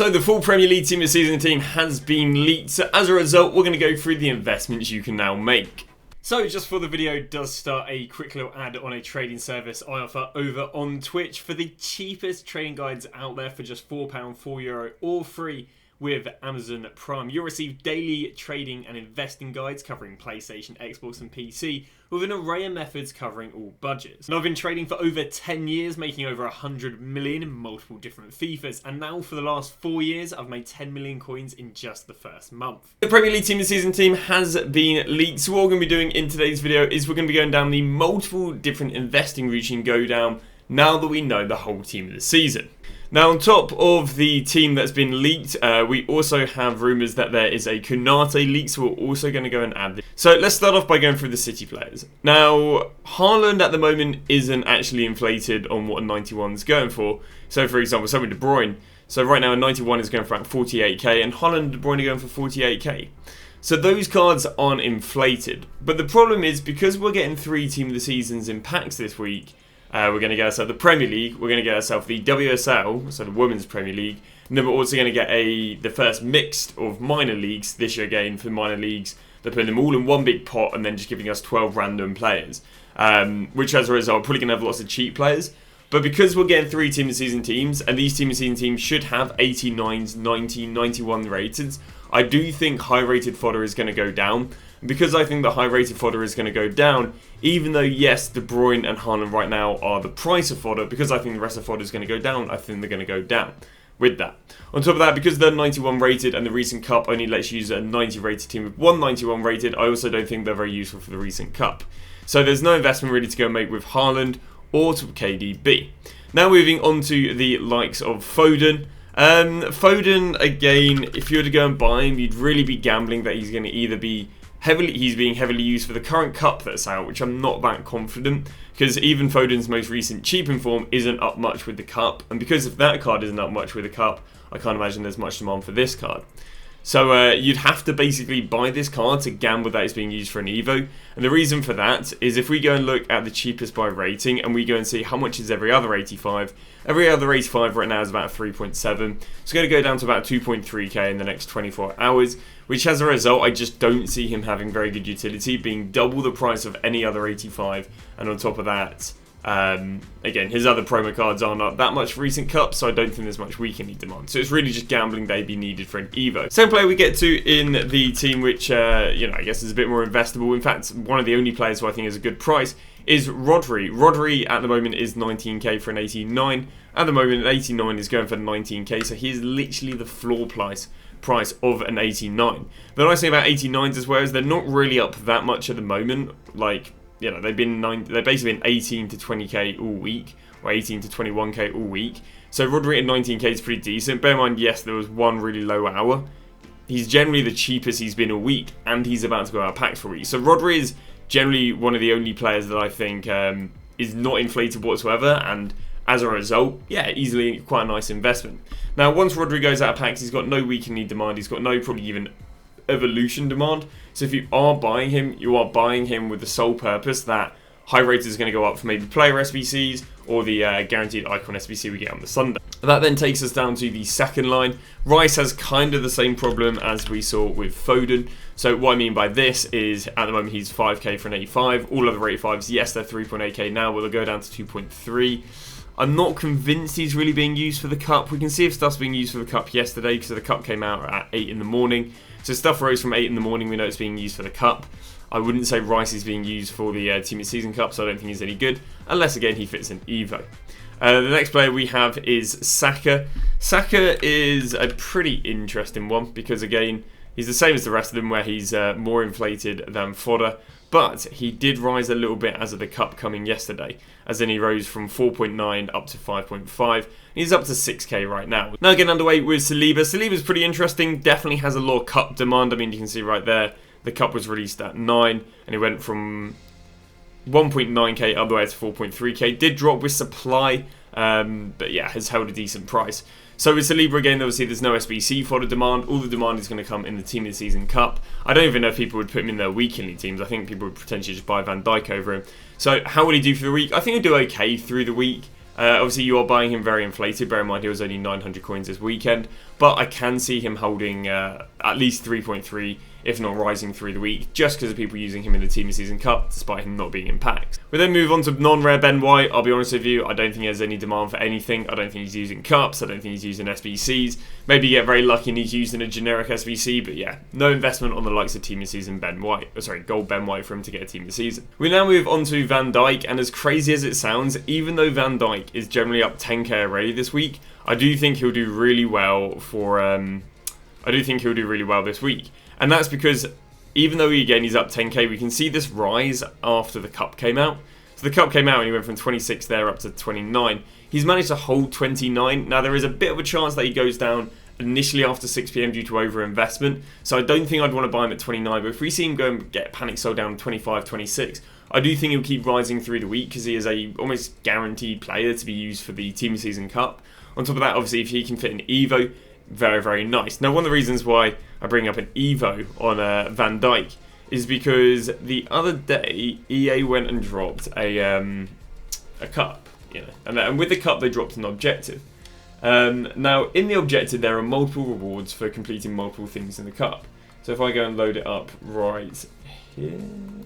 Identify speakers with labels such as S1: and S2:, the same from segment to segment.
S1: So the full Premier League team this season team has been leaked, so as a result we're going to go through the investments you can now make. So just before the video does start, a quick little ad on a trading service I offer over on Twitch for the cheapest trading guides out there for just £4, €4 or free with Amazon Prime. You'll receive daily trading and investing guides covering PlayStation, Xbox and PC with an array of methods covering all budgets. And I've been trading for over 10 years, making over 100 million in multiple different FIFAs, and now for the last 4 years I've made 10 million coins in just the first month. The Premier League team this season team has been leaked, so what we're going to be doing in today's video is we're going to be going down the multiple different investing routes you can go down now that we know the whole team of the season. Now, on top of the team that's been leaked, we also have rumours that there is a Konate leak, so we're also going to go and add this. So let's start off by going through the City players. Now, Haaland at the moment isn't actually inflated on what a 91 is going for. So, for example, so with De Bruyne. So right now a 91 is going for about 48k, and Haaland and De Bruyne are going for 48k. So those cards aren't inflated. But the problem is, because we're getting 3 team of the seasons in packs this week, we're going to get ourselves the Premier League, we're going to get ourselves the WSL, so the Women's Premier League, and then we're also going to get the first mixed of minor leagues this year again for minor leagues. They're putting them all in one big pot and then just giving us 12 random players, which as a result, probably going to have lots of cheap players. But because we're getting 3 team of season teams, and these team of season teams should have 89s, 90, 91 rated, I do think high rated fodder is going to go down. Because I think the high rated fodder is going to go down, even though yes, De Bruyne and Haaland right now are the price of fodder, because I think the rest of fodder is going to go down, I think they're going to go down with that. On top of that, because they're 91 rated and the recent cup only lets you use a 90 rated team with one 91 rated, I also don't think they're very useful for the recent cup. So there's no investment really to go make with Haaland or to KDB. Now moving on to the likes of Foden. Foden, again, if you were to go and buy him, you'd really be gambling that he's going to either be he's being heavily used for the current cup that's out, which I'm not that confident, because even Foden's most recent cheap inform isn't up much with the cup, and because if that card isn't up much with the cup, I can't imagine there's much demand for this card. So you'd have to basically buy this card to gamble that it's being used for an Evo, and the reason for that is if we go and look at the cheapest by rating and we go and see how much is every other 85 right now is about 3.7, it's going to go down to about 2.3k in the next 24 hours, which as a result I just don't see him having very good utility, being double the price of any other 85, and on top of that, again, his other promo cards are not that much recent cups, so I don't think there's much weekly demand. So it's really just gambling they'd be needed for an Evo. Same player we get to in the team, which I guess is a bit more investable. In fact, one of the only players who I think is a good price is Rodri. Rodri at the moment is 19k for an 89. At the moment, an 89 is going for 19k, so he's literally the floor price of an 89. The nice thing about 89s as well is they're not really up that much at the moment. Like, you know, they've basically been 18 to 20k all week, or 18 to 21k all week. So Rodri at 19k is pretty decent. Bear in mind, yes, there was one really low hour. He's generally the cheapest he's been a week, and he's about to go out of packs for a week. So Rodri is generally one of the only players that I think is not inflated whatsoever, and as a result, yeah, easily quite a nice investment. Now, once Rodri goes out of packs, he's got no weekly demand. He's got no probably even evolution demand. So if you are buying him, you are buying him with the sole purpose that high rated is going to go up for maybe player SBCs or the guaranteed icon SBC we get on the Sunday. That then takes us down to the second line. Rice has kind of the same problem as we saw with Foden. So what I mean by this is at the moment he's 5k for an 85. All other 85s, yes, they're 3.8k now, but they'll go down to 2.3. I'm not convinced he's really being used for the cup. We can see if stuff's being used for the cup yesterday, because the cup came out at 8 in the morning. So stuff rose from 8 in the morning, we know it's being used for the cup. I wouldn't say Rice is being used for the Team of Season Cup, so I don't think he's any good, unless again he fits an Evo. The next player we have is Saka. Saka is a pretty interesting one, because again, he's the same as the rest of them, where he's more inflated than fodder. But he did rise a little bit as of the cup coming yesterday, as in he rose from 4.9 up to 5.5. He's up to 6k right now. Now getting underway with Saliba. Saliba's pretty interesting, definitely has a lot of cup demand. I mean, you can see right there, the cup was released at 9, and it went from 1.9k all the way to 4.3k. Did drop with supply, but yeah, has held a decent price. So with Saliba again, obviously there's no SBC fodder demand. All the demand is going to come in the Team of the Season Cup. I don't even know if people would put him in their weekly teams. I think people would potentially just buy Van Dijk over him. So how would he do for the week? I think he'll do okay through the week. Obviously you are buying him very inflated. Bear in mind he was only 900 coins this weekend. but I can see him holding at least 3.3, if not rising through the week, just because of people using him in the Team of Season Cup, despite him not being in packs. We then move on to non-rare Ben White. I'll be honest with you, I don't think he has any demand for anything. I don't think he's using cups. I don't think he's using SBCs. Maybe you get very lucky and he's using a generic SBC, but yeah, no investment on the likes of Team of Season Ben White. Gold Ben White for him to get a Team of Season. We now move on to Van Dijk, and as crazy as it sounds, even though Van Dijk is generally up 10k already this week, I do think he'll do really well this week. And that's because even though he's up 10k, we can see this rise after the cup came out. So the cup came out and he went from 26 there up to 29. He's managed to hold 29. Now there is a bit of a chance that he goes down initially after 6 PM due to overinvestment. So I don't think I'd want to buy him at 29. But if we see him go and get panic sold down 25, 26, I do think he'll keep rising through the week because he is a almost guaranteed player to be used for the Team of Season Cup. On top of that, obviously, if he can fit an Evo, very, very nice. Now, one of the reasons why I bring up an Evo on Van Dijk is because the other day EA went and dropped a cup, and with the cup they dropped an objective. Now, in the objective, there are multiple rewards for completing multiple things in the cup. So if I go and load it up right here,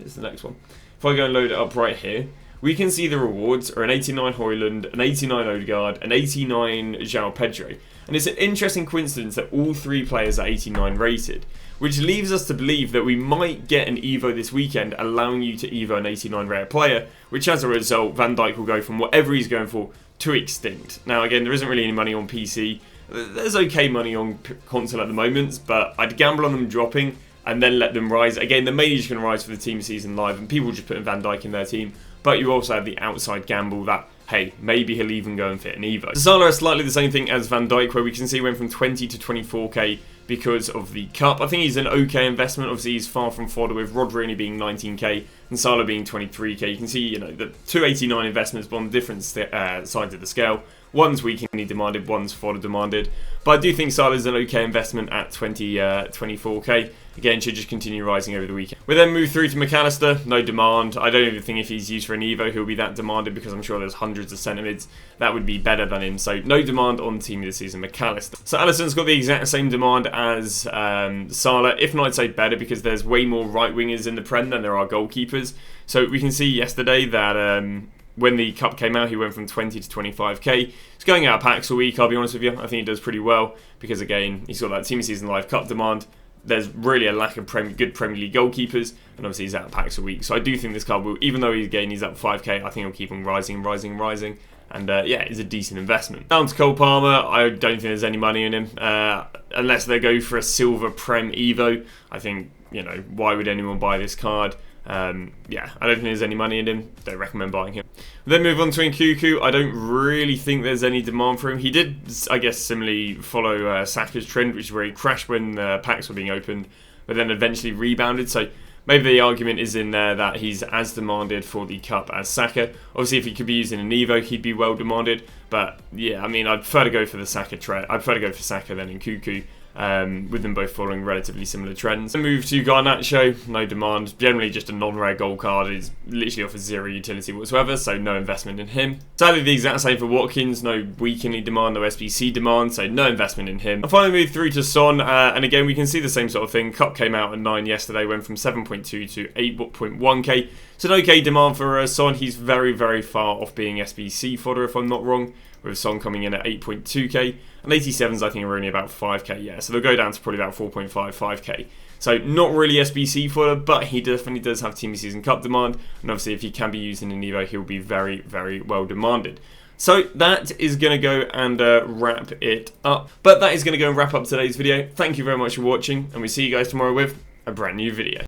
S1: is the next one. If I go and load it up right here, we can see the rewards are an 89 Højlund, an 89 Odegaard, an 89 João Pedro. And it's an interesting coincidence that all three players are 89 rated, which leaves us to believe that we might get an Evo this weekend, allowing you to Evo an 89 rare player, which as a result, Van Dijk will go from whatever he's going for to extinct. Now again, there isn't really any money on PC. There's okay money on console at the moment, but I'd gamble on them dropping and then let them rise. Again, they're mainly just going to rise for the Team Season Live, and people just putting Van Dijk in their team. But you also have the outside gamble that, hey, maybe he'll even go and fit an Evo. Salah is slightly the same thing as Van Dijk, where we can see he went from 20 to 24k because of the cup. I think he's an okay investment. Obviously, he's far from fodder with Rodri only being 19k and Salah being 23k. You can see, the 289 investments, but on different sides of the scale. One's weekly demanded, one's fodder demanded. But I do think Salah's an okay investment at 24k. Again, should just continue rising over the weekend. We then move through to McAllister, no demand. I don't even think if he's used for an Evo, he'll be that demanded because I'm sure there's hundreds of centimids that would be better than him. So no demand on Team of the Season McAllister. So Alisson's got the exact same demand as Salah, if not I'd say better because there's way more right wingers in the Prem than there are goalkeepers. So we can see yesterday that when the cup came out, he went from 20 to 25k. He's going out of packs a week, I'll be honest with you. I think he does pretty well because, again, he's got that Team of Season Live Cup demand. There's really a lack of good Premier League goalkeepers, and obviously he's out of packs a week. So I do think this card will, even though he's up 5k, I think he'll keep on rising. And yeah, it's a decent investment. Down to Cole Palmer, I don't think there's any money in him. Unless they go for a silver Prem Evo. I think, why would anyone buy this card? Yeah, I don't think there's any money in him. Don't recommend buying him. Then move on to Nkunku. I don't really think there's any demand for him. He did, I guess, similarly follow Saka's trend, which is where he crashed when the packs were being opened, but then eventually rebounded. So maybe the argument is in there that he's as demanded for the cup as Saka. Obviously, if he could be using an Evo, he'd be well demanded. But yeah, I mean, I'd prefer to go for the Saka trend. I'd prefer to go for Saka than Nkunku. With them both following relatively similar trends. Then move to Garnacho, no demand. Generally just a non-rare gold card. Is literally offers zero utility whatsoever, so no investment in him. Sadly, the exact same for Watkins, no weekly demand, no SBC demand, so no investment in him. And finally move through to Son, and again we can see the same sort of thing. Cup came out at 9 yesterday, went from 7.2 to 8.1k. So an okay demand for Son. He's very, very far off being SBC fodder if I'm not wrong, with Son coming in at 8.2k. And 87s I think are only about 5k, yeah. So they'll go down to probably about 4.5, 5k. So not really SBC fodder, but he definitely does have Team of Season Cup demand. And obviously if he can be used in an Evo, he'll be very, very well demanded. So that is going to go and wrap it up. But that is going to go and wrap up today's video. Thank you very much for watching, and we see you guys tomorrow with a brand new video.